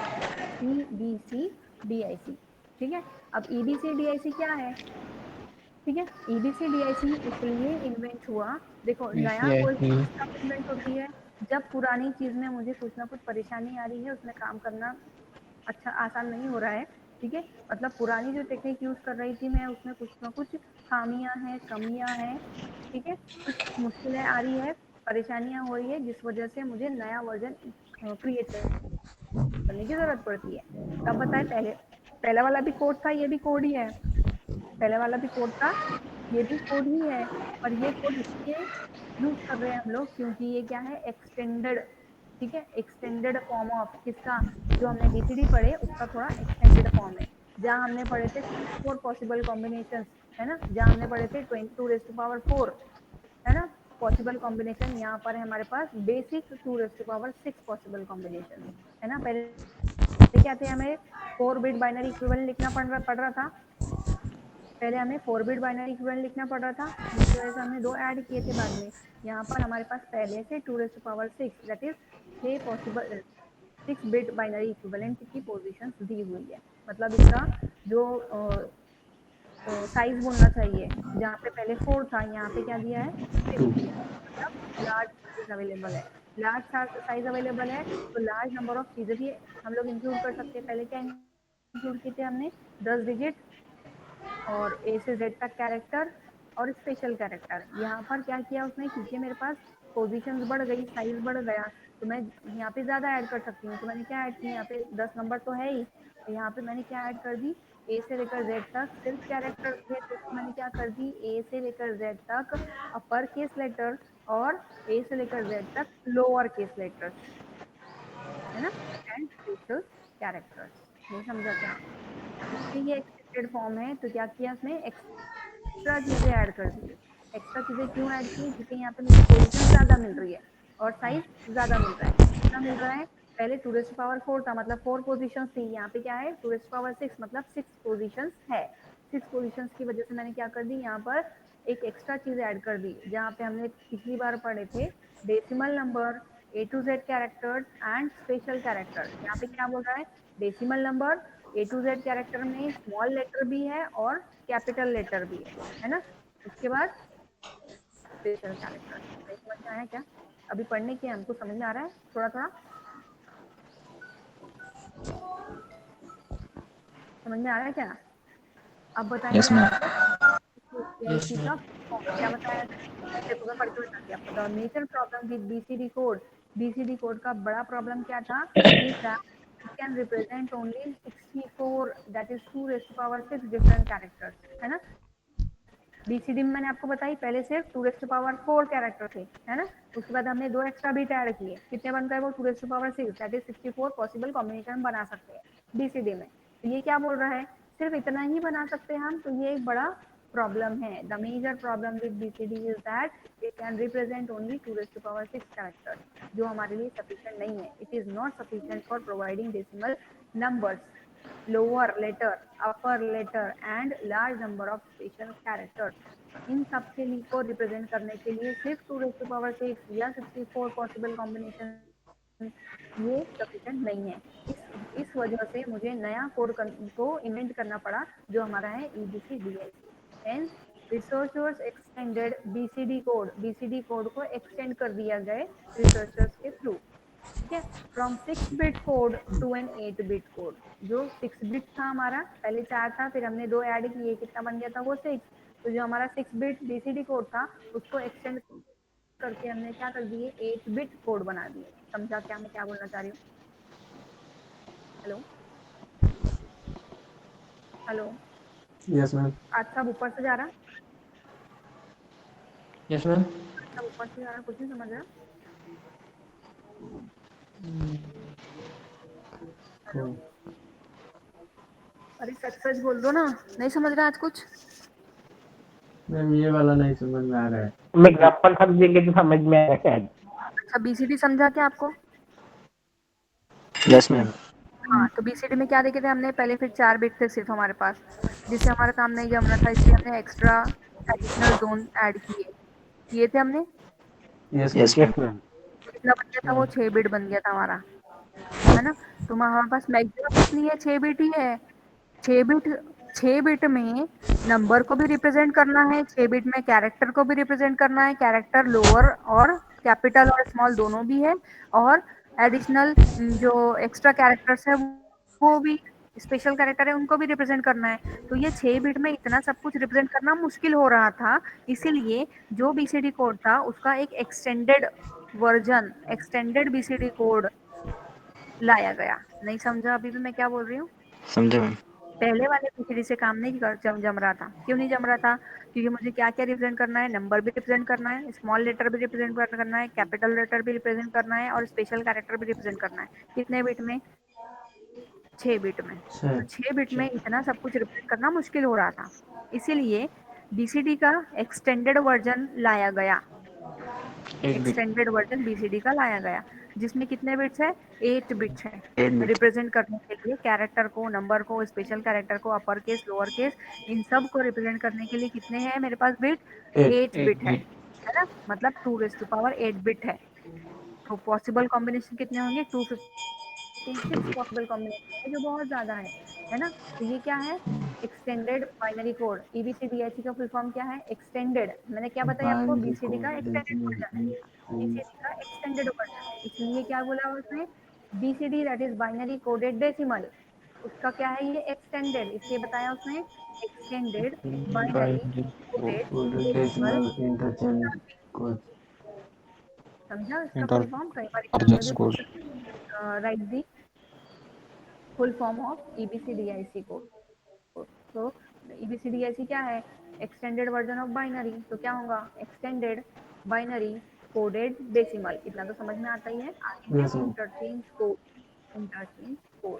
E B C D I C. ठीक है, अब ई बी सी डी आई सी क्या है? ठीक है, ई बी सी डी आई सी इसलिए इन्वेंट हुआ, देखो नया कोई चीज कब इन्वेंट होती है? जब पुरानी चीज में मुझे कुछ ना कुछ परेशानी आ रही है, उसमें काम करना अच्छा आसान नहीं हो रहा है। ठीक है, मतलब पुरानी जो टेक्निक यूज कर रही थी मैं, उसमें कुछ ना कुछ खामियां हैं, कमियां हैं। ठीक है, कुछ मुश्किलें आ रही है, परेशानियां हो रही है, जिस वजह से मुझे नया वर्जन क्रिएट करने की जरूरत पड़ती है। तब बताए, पहले पहला वाला भी कोड था, ये भी कोड ही है। पहले वाला भी कोड था, ये भी कोड ही है। और ये कोड इसलिए यूज कर रहे हैं हम लोग क्योंकि ये क्या है, एक्सटेंडेड। ठीक है, एक्सटेंडेड फॉर्म ऑफ किसका? जो हमने बीसीडी पढ़े उसका थोड़ा एक्सटेंडेड फॉर्म है। जहाँ हमने पढ़े थे 64 पॉसिबल कॉम्बिनेशन, है ना, जहाँ हमने पढ़े थे 22⁴ है ना पॉसिबल कॉम्बिनेशन, यहाँ पर है हमारे पास बेसिक 2⁶ पॉसिबल कॉम्बिनेशन, है ना। पहले क्या थे, हमें 4 बिट बाइनरी इक्विवेलेंट लिखना पड़ रहा था। पहले हमें 4 बिट बाइनरी इक्विवेलेंट लिखना पड़ रहा था, जिसकी वजह से हमने 2 ऐड किए थे बाद में। यहाँ पर हमारे पास पहले से 2⁶, that is 6 possible 6 bit binary equivalent की पोजीशंस दी हुई है। मतलब इसका जो साइज बोलना चाहिए, जहाँ पे पहले 4 था, यहाँ पे क्या दिया है 6 दिया है। मतलब लार्ज साइज अवेलेबल है, लार्ज साइज अवेलेबल है, तो लार्ज नंबर ऑफ चीजें भी हम लोग इंक्लूड कर सकते हैं। पहले क्या इंक्लूड किए थे हमने? 10 डिजिट और ए से जेड तक कैरेक्टर और स्पेशल कैरेक्टर। यहाँ पर क्या किया उसने, क्योंकि मेरे पास पोजीशंस बढ़ गई, साइज बढ़ गया, तो मैं यहाँ पे ज्यादा ऐड कर सकती हूँ। तो मैंने क्या ऐड किया, यहाँ पे 10 नंबर तो है ही, तो यहाँ पे मैंने क्या ऐड कर दी, ए से लेकर जेड तक सिर्फ कैरेक्टर थे, तो मैंने क्या कर दी, ए से लेकर जेड तक अपर केस लेटर और ए से लेकर जेड तक लोअर केस लेटर्स, है ना, एंड स्पेशल कैरेक्टर्स। नहीं समझा क्या? इसलिए ये एक्सटेंडेड फॉर्म है। तो क्या किया उसने, एक्स्ट्रा चीजें ऐड कर दी। एक्स्ट्रा चीजें क्यों ऐड की? क्योंकि यहाँ पे मुझे पोजीशन ज्यादा मिल रही है और साइज ज्यादा मिल रहा है। कितना मिल रहा है? पहले 2⁴ था, मतलब 4 पोजीशन थी, यहाँ पे क्या है 2⁶, मतलब 6 पोजीशन है। 6 पोजीशन की वजह से मैंने क्या कर दी, यहाँ पर एक एक्स्ट्रा चीज ऐड कर दी। जहाँ पे हमने पिछली बार पढ़े थे decimal number, A to Z characters and special character, यहाँ पे क्या बोल रहा है, decimal number, A to Z character में स्मॉल लेटर भी है और कैपिटल लेटर भी है ना। उसके बाद स्पेशल कैरेक्टर। नहीं समझ में आया क्या? अभी पढ़ने के हमको समझ में आ रहा है थोड़ा थोड़ा? समझ में आ रहा है क्या? अब बताएंगे यस हम मैम। लोग Yes, पीआईसी का ma'am. फॉर्म क्या बताया था। देखो मैं पढ़ के बताती हूँ आपको। The major problem with BCD code BCD code का बड़ा प्रॉब्लम क्या था कि it can represent only 64, that is 2 raised to power 6 different characters, है ना। बीसीडी में मैंने आपको बताई पहले सिर्फ 2 रेस्ट टू पावर 4 कैरेक्टर थे, है ना। उसके बाद हमने 2 एक्स्ट्रा बीट ऐड किए, कितने बनता है वो 2 raised to power 6, that is 64 possible combination बना सकते हैं बीसीडी में। तो ये क्या बोल रहा है, सिर्फ इतना ही बना सकते हैं हम, तो ये एक बड़ा प्रॉब्लम है। The major problem with BCD is that it can represent only 2 raised to power 6 characters, जो हमारे लिए सफिशिएंट नहीं है। It is not sufficient for providing decimal numbers, lower letter, upper letter and large number of special characters। इन सब के लिए को रिप्रेजेंट करने के लिए सिर्फ 2 रेज़ टू पावर 6 या 64 पॉसिबल कॉम्बिनेशन ये सफिशिएंट नहीं है। इस वजह से मुझे नया कोड को इन्वेंट करना पड़ा, जो हमारा है EBCDIC। Hence researchers extended BCD code को एक्सटेंड कर दिया गए रिसर्चर्स के थ्रू, ठीक है। From 6 bit code to an 8 bit code. जो 6 बिट था हमारा, पहले 4 था, फिर हमने 2 ऐड किए, कितना बन गया था वो 6। तो जो हमारा 6 बिट बीसीडी कोड था उसको एक्सटेंड करके हमने क्या कर दिए, 8 बिट कोड बना दिए। समझा क्या मैं क्या बोलना चाह रही हूँ? Hello hello, Yes, ma'am. आज सब ऊपर से जा रहा, यस मैम। सब ऊपर से जा रहा, कुछ नहीं समझ रहा। Hello, Cool. अरे सच सच बोल दो ना, नहीं समझ रहा आज कुछ। मैम ये वाला नहीं समझ में आ रहा है। मैं एग्जाम्पल समझेंगे तो समझ में आएगा शायद। अच्छा बीसीडी समझा क्या आपको? Yes ma'am. हाँ, तो बीसीडी में क्या देखे थे हमने, पहले फिर 4 बिट थे सिर्फ हमारे पास, जिससे हमारा काम नहीं जम रहा था, इसलिए हमने एक्स्ट्रा एडिशनल जोन ऐड किए थे हमने। Yes, ma'am. Yes ma'am. कितना बन गया था वो, 6 बिट बन गया था हमारा, है ना। तो हमारे पास मैक्सिमम कितनी है, 6 बिट ही है। 6 बिट 6 बिट में नंबर को भी रिप्रेजेंट करना है, 6 बिट में कैरेक्टर को भी रिप्रेजेंट करना है, कैरेक्टर लोअर और कैपिटल और स्मॉल दोनों भी है, और एडिशनल जो एक्स्ट्रा कैरेक्टर्स है वो भी, स्पेशल कैरेक्टर है उनको भी रिप्रेजेंट करना है। तो ये 6 बिट में इतना सब कुछ रिप्रेजेंट करना मुश्किल हो रहा था, इसीलिए जो बीसीडी कोड था उसका एक extended version, extended BCD code लाया गया। नहीं समझा अभी भी मैं क्या बोल रही हूँ? समझे मैम। पहले वाले बीसीडी से काम नहीं जम रहा था। क्यों नहीं जम रहा था? क्योंकि मुझे क्या क्या रिप्रेजेंट करना है, नंबर भी रिप्रेजेंट करना है, स्मॉल लेटर भी रिप्रेजेंट करना है, कैपिटल लेटर भी रिप्रेजेंट करना है, और स्पेशल कैरेक्टर भी रिप्रेजेंट करना है। कितने बिट में? 6 बिट में। तो 6 बिट में इतना सब कुछ रिप्रेजेंट करना मुश्किल हो रहा था, इसीलिए बीसीडी का एक्सटेंडेड वर्जन लाया गया। एक बिट। एक्सटेंडेड वर्जन बीसीडी का लाया गया, जिसमें कितने बिट्स है, 8 बिट्स है। 8 बिट। रिप्रेजेंट करने के लिए कैरेक्टर को, नंबर को, स्पेशल कैरेक्टर को, अपर केस, लोअर केस, इन सब को रिप्रेजेंट करने के लिए कितने हैं मेरे पास बिट, 8 8 बिट बिट। है ना। मतलब 2 रेज़ टू पावर 8 बिट है। तो पॉसिबल कॉम्बिनेशन कितने होंगे, 256 पॉसिबल कॉम्बिनेशन है, जो बहुत ज्यादा है ना। तो ये क्या है, एक्सटेंडेड बाइनरी कोड। ईबीसीडीआईसी का फुल फॉर्म क्या है, एक्सटेंडेड। मैंने क्या बताया आपको, Binary बीसीडी का code एक्सटेंडेड decimal वर्जन है, and बीसीडी का एक्सटेंडेड वर्जन है, इसलिए क्या बोला उसने, BCD that is binary coded decimal, उसका क्या है ये एक्सटेंडेड, इसलिए बताया उसने extended binary binary coded coded decimal. decimal interchange code. समझा इसका फुल इंटर फॉर्म, कई बार एग्जाम में अर्जेंस भी कोड। पूछ सकते हैं, write the full form of EBCDIC code. तो EBCDIC क्या है, एक्सटेंडेड वर्जन ऑफ बाइनरी। तो क्या होगा, एक्सटेंडेड बाइनरी कोडेड डेसिमल। इतना तो समझ में आता ही है। आगे है Yes, ma'am. Interchange code, interchange code,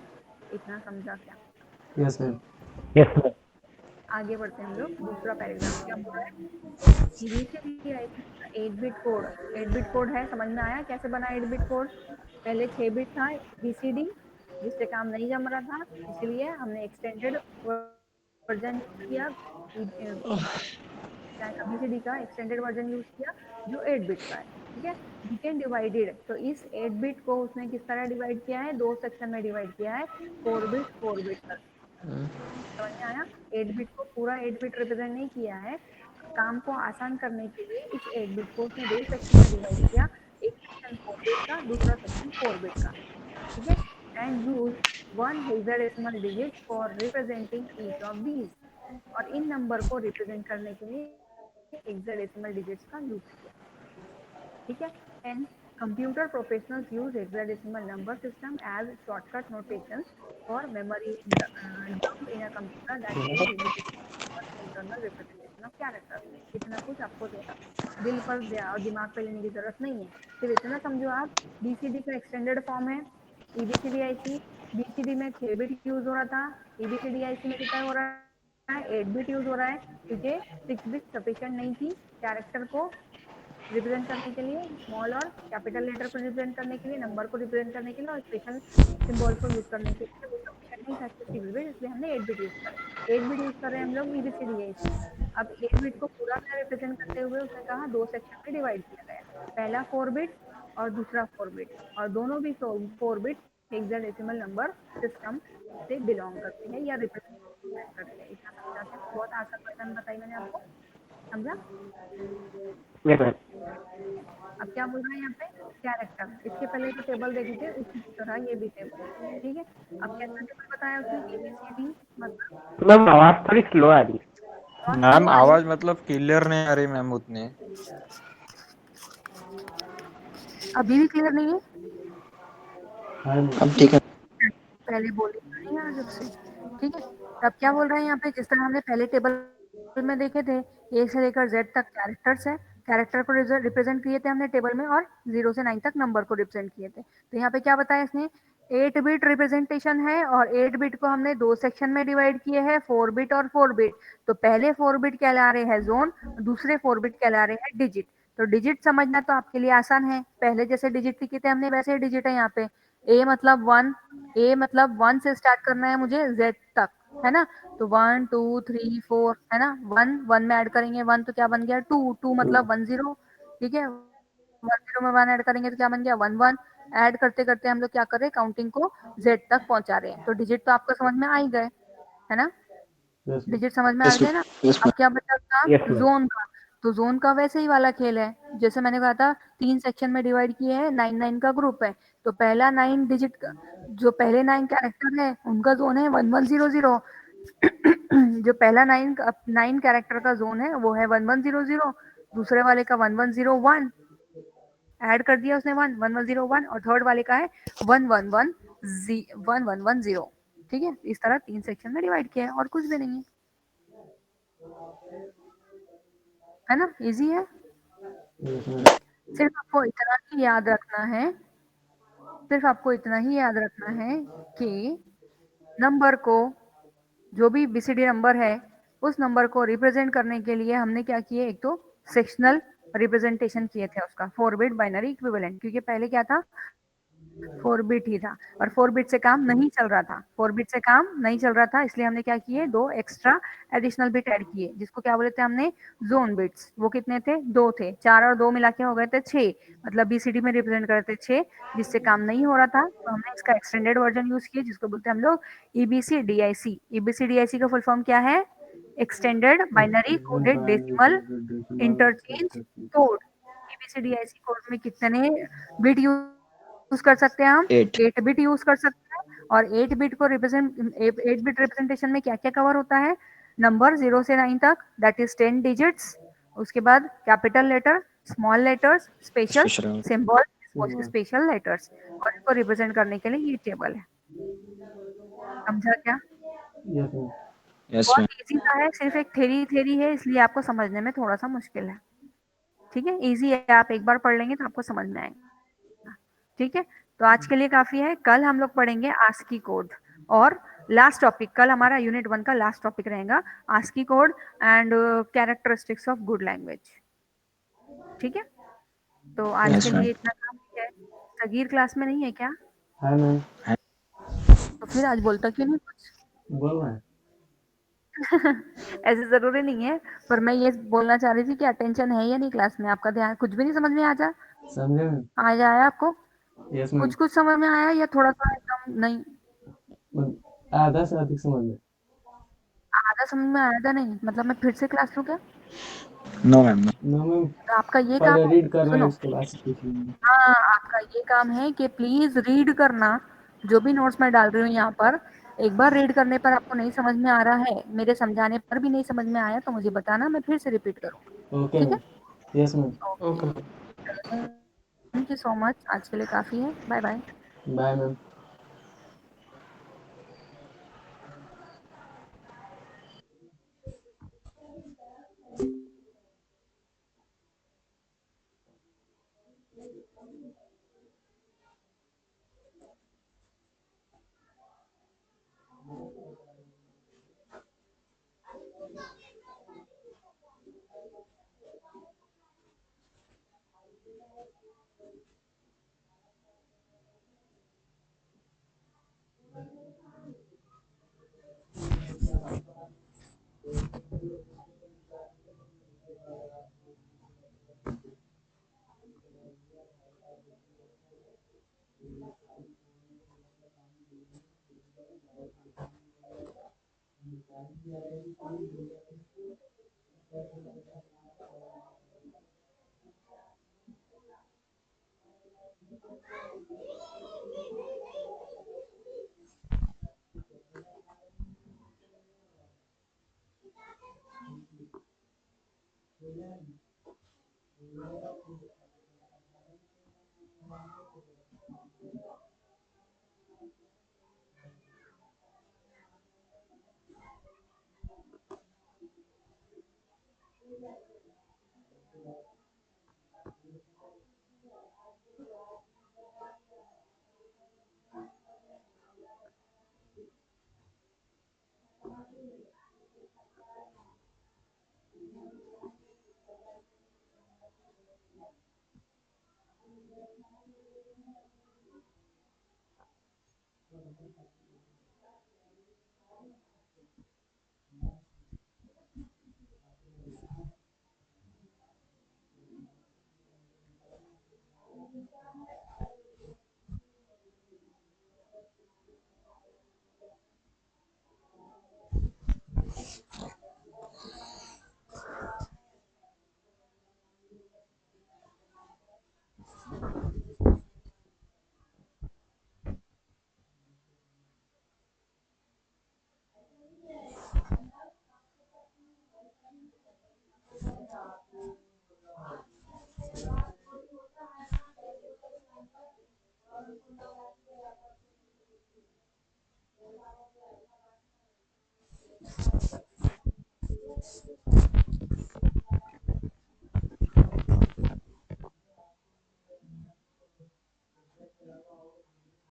इतना समझा क्या? Yes, ma'am. Yes ma'am. आगे बढ़ते हैं हम लोग, दूसरा पैराग्राफ क्या बोल रहा है, EBCDIC का 8 बिट कोड। 8 बिट कोड है, समझ में आया कैसे बना 8 बिट कोड। पहले 6 बिट था बीसीडी, जिससे काम नहीं जम रहा था, इसलिए हमने एक्सटेंडेड वर्जन यूज किया, बीसीडी का एक्सटेंडेड वर्जन यूज किया, जो 8 बिट का है, ठीक है। बीकेन डिवाइडेड, तो इस 8 बिट को उसने किस तरह डिवाइड किया है, 2 सेक्शन में डिवाइड किया है, 4 बिट कर। समझ में आया, 8 बिट को पूरा 8 बिट रिप्रेजेंट नहीं किया है, काम को आसान करने के लिए इस 8 बिट को उसने 2 सेक्शन में डिवाइड किया, एक सेक्शन 4 बिट का, दूसरा सेक्शन 4 बिट का, ठीक है। And use one hexadecimal digit for representing each of these, और इन नंबर को रिप्रेजेंट करने के लिए हेक्साडेसिमल डिजिट्स का यूज किया, ठीक है। And Computer professionals use hexadecimal number system as shortcut notations for memory dump in a computer that use limited internal representation of characters. इतना कुछ आपको दिल पर और दिमाग पे लेने की जरूरत नहीं है, सिर्फ इतना समझो आप बीसीडी का एक्सटेंडेड फॉर्म है ईबीसीडी आईसी। बीसीडी में 6 बिट यूज हो रहा था, ईबीसीडी आईसी में कितना हो रहा है 8 बिट यूज हो रहा है, क्योंकि 6 बिट सफिशिएंट नहीं थी कैरेक्टर को रिप्रेजेंट करने के लिए, स्मॉल और कैपिटल लेटर को रिप्रेजेंट करने के लिए, नंबर को रिप्रेजेंट करने के लिए और स्पेशल सिंबल को यूज करने के लिए वो सफिशिएंट नहीं था सिंगल बिट, इसलिए हमने 8 बिट यूज करे। 8 बिट यूज कर रहे हैं हम लोग ईबीसीडी है इसमें। अब 8 बिट को पूरा में रिप्रेजेंट करते हुए उसने कहा दो सेक्शन में डिवाइड किया गया, पहला 4 बिट और दूसरा 4 बिट, और दोनों भी 4 बिट हेक्साडेसिमल नंबर सिस्टम से बिलोंग करते हैं या रिप्रेजेंट करते हैं। इतना समझाते हैं, बहुत आसान क्वेश्चन बताई मैंने आपको, समझा? Yes ma'am. अब क्या बोल रहे हैं यहाँ पे कैरेक्टर, इसके पहले जो टेबल देखे थे उसी की तरह ये भी टेबल, ठीक है। अब कैसा टेबल बताया उसने एबीसीडी, मतलब मैम आवाज थोड़ी स्लो आ रही है। मैम आवाज मतलब क्लियर नहीं आ रही मैम उतनी। अभी भी क्लियर नहीं है? अब ठीक है। पहले बोली नहीं यार जब से, ठीक है। अब क्या बोल रहे हैं यहाँ पे, जिस तरह हमने पहले टेबल में देखे थे ए से लेकर जेड तक कैरेक्टर्स है, कैरेक्टर को रिप्रेजेंट किए थे हमने टेबल में, और 0 से 9 तक नंबर को रिप्रेजेंट किए थे। तो यहाँ पे क्या बताया इसने, 8 बिट रिप्रेजेंटेशन है और 8 बिट को हमने दो सेक्शन में डिवाइड किए हैं, 4 बिट और 4 बिट। तो पहले 4 बिट कहला रहे हैं जोन, दूसरे 4 बिट कहला रहे हैं डिजिट। तो डिजिट समझना तो आपके लिए आसान है, पहले जैसे डिजिट लिखे थे हमने वैसे डिजिट है यहाँ पे। ए मतलब 1, ए मतलब 1 से स्टार्ट करना है मुझे जेड तक, है ना। तो 1 2 3 4 है ना, 1 1 में ऐड करेंगे 1 तो क्या बन गया 2, 2 मतलब 1 0, ठीक है। 1 0 में 1 ऐड करेंगे तो क्या बन गया 1 1। ऐड करते करते हम लोग क्या कर रहे हैं, काउंटिंग को जेड तक पहुंचा रहे हैं। तो डिजिट तो आपको समझ में आ ही गए, है ना, डिजिट समझ में आ गए ना। अब क्या बचा काम यस मैम। जोन का, तो जोन का वैसे ही वाला खेल है, जैसे मैंने कहा था 3 सेक्शन में डिवाइड किए हैं, 9 9 का ग्रुप है। तो पहला 9 डिजिट का, जो पहले 9 कैरेक्टर है उनका जोन है 1 1 0 0। जो पहला 9 कैरेक्टर का जोन है वो है 1 1 0 0, दूसरे वाले का 1 1 0 1, ऐड कर दिया उसने 1 1 1 0 1, और थर्ड वाले का है 1 1 1 1 1 1 0, ठीक है। इस तरह 3 सेक्शन में डिवाइड किया है और कुछ भी नहीं है, है ना, इजी है। सिर्फ आपको इतना ही याद रखना है, सिर्फ आपको इतना ही याद रखना है कि नंबर को, जो भी बीसीडी नंबर है उस नंबर को रिप्रेजेंट करने के लिए हमने क्या किए, एक तो सेक्शनल रिप्रेजेंटेशन किए थे उसका 4 बिट बाइनरी इक्विवेलेंट, क्योंकि पहले क्या था 4 बिट ही था और 4 बिट से काम नहीं चल रहा था, 4 बिट से काम नहीं चल रहा था, इसलिए हमने क्या किए, दो एक्स्ट्रा एडिशनल बिट ऐड किए, जिसको क्या बोले थे हमने जोन बिट्स। वो कितने थे, 2 थे, 4 और 2 मिला के हो गए थे 6, मतलब बीसीडी में रिप्रेजेंट करते 6, जिससे काम नहीं हो रहा था तो हमने इसका एक्सटेंडेड वर्जन यूज किया, जिसको बोलते हैं हम लोग ईबीसीडीआईसी। ईबीसीडीआईसी का फुल फॉर्म क्या है, extended binary coded decimal interchange code. EBCDIC code में कितने बिट यूज कर सकते हैं हम, 8 बिट यूज कर सकते हैं। और 8 बिट को रिप्रेजेंट, 8 बिट रिप्रेजेंटेशन में क्या क्या कवर होता है, नंबर 0 से 9 तक, दैट इज 10 डिजिट्स। उसके बाद capital letter, small letters, special symbol, special letters, और इनको रिप्रेजेंट करने के लिए ये टेबल है। समझा क्या? बहुत इजी सा है, सिर्फ एक थ्योरी है, इसलिए आपको समझने में थोड़ा सा मुश्किल है, ठीक है। इजी है, आप एक बार पढ़ लेंगे तो आपको समझ में आएगा, ठीक है। तो आज के लिए काफी है, कल हम लोग पढ़ेंगे आस्की कोड, और लास्ट टॉपिक कल हमारा यूनिट 1 का लास्ट टॉपिक रहेगा ASCII code and characteristics of good language, ठीक है। तो आज के लिए इतना काफी है। सगीर क्लास में नहीं है क्या? हाँ मैम। तो फिर आज बोलता क्यों नहीं कुछ? बोल रहा है। ऐसे जरूरी नहीं है, पर मैं ये बोलना चाह रही थी कि अटेंशन है या नहीं क्लास में, आपका ध्यान कुछ भी नहीं समझ में आया, समझे मैम? आया आपको? Yes ma'am. कुछ कुछ समझ में आया या थोड़ा सा एकदम नहीं? आधा से अधिक समझ में। आधा समझ में आया था नहीं, मतलब मैं फिर से क्लास लूँ क्या? No ma'am. नो मैम, तो आपका ये काम पहले है, रीड कर रहे हैं सुनो, उसके बाद से पूछ लेंगे। हाँ आपका ये काम है कि प्लीज रीड करना, जो भी नोट्स मैं डाल रही हूँ यहाँ पर, एक बार रीड करने पर आपको नहीं समझ में आ रहा है, मेरे समझाने पर भी नहीं समझ में आया तो मुझे बताना, मैं फिर से रिपीट करूँ, ओके ठीक है। Ma'am. Yes ma'am. Okay. Thank you so much, आज के लिए काफ़ी है, बाय बाय। Bye ma'am.